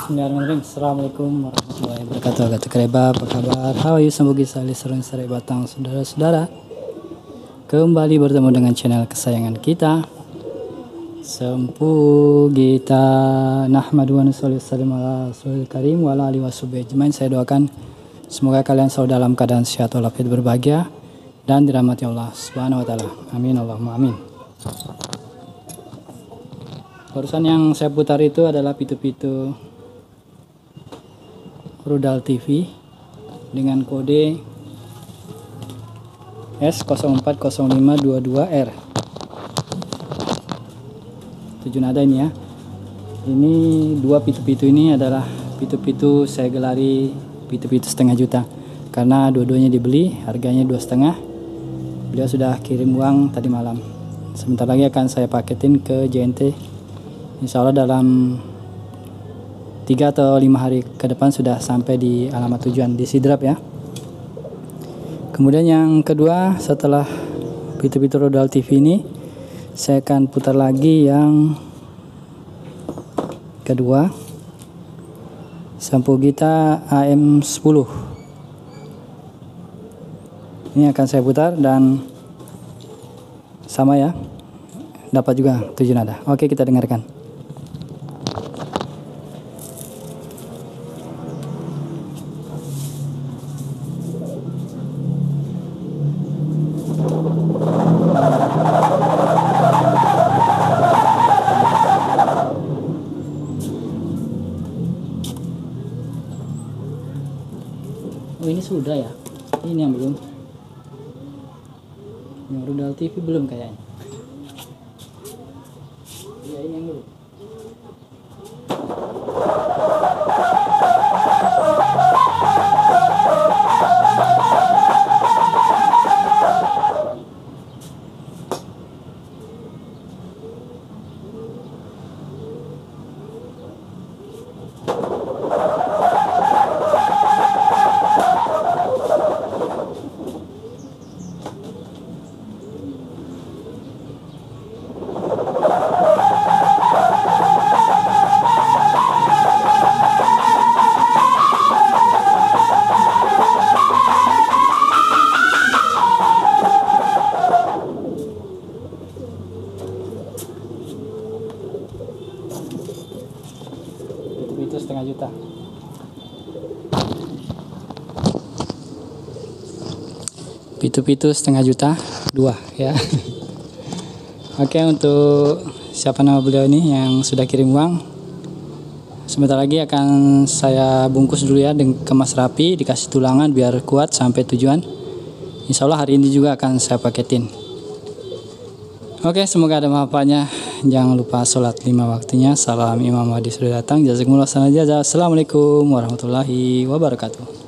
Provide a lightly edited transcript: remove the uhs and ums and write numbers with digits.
Bismillahirrahmanirrahim. Assalamualaikum warahmatullahi wabarakatuh. Kata kereba, apa kabar? How are you? Semoga selalu serang serai batang saudara-saudara. Kembali bertemu dengan channel kesayangan kita, Sempu Gita Nahmadu wa nusalli ala rasulil karim wa ala alihi washabihi ajmain. Saya doakan semoga kalian selalu dalam keadaan sehat walafiat berbahagia dan dirahmati Allah Subhanahu wa taala. Amin Allahumma amin. Barusan yang saya putar itu adalah pitu-pitu Rudal TV dengan kode S040522R 7 nada ini ya. Ini dua pitu-pitu ini adalah pitu-pitu saya gelari pitu-pitu setengah juta karena dua-duanya dibeli harganya 2,5. Beliau sudah kirim uang tadi malam. Sebentar lagi akan saya paketin ke JNT. Insya Allah dalam 3 atau 5 hari ke depan sudah sampai di alamat tujuan di Sidrap ya. Kemudian yang kedua, setelah pitu-pitu Rudal TV ini, saya akan putar lagi yang kedua, Sempu Gita AM10. Ini akan saya putar dan sama ya, dapat juga 7 nada. Oke, kita dengarkan. Oh, ini sudah ya, ini yang belum. Yang Rudal TV belum kayaknya. Iya, ini yang belum. Itu setengah juta. Pitu-pitu setengah juta, 2 ya. Oke, untuk siapa nama beliau ini yang sudah kirim uang, sebentar lagi akan saya bungkus dulu ya, dengan kemas rapi, dikasih tulangan biar kuat sampai tujuan. Insya Allah hari ini juga akan saya paketin. Oke, semoga ada manfaatnya. Jangan lupa sholat 5 waktunya. Salam Imam Mahdi sudah datang. Jazakumullah khairan. Assalamualaikum warahmatullahi wabarakatuh.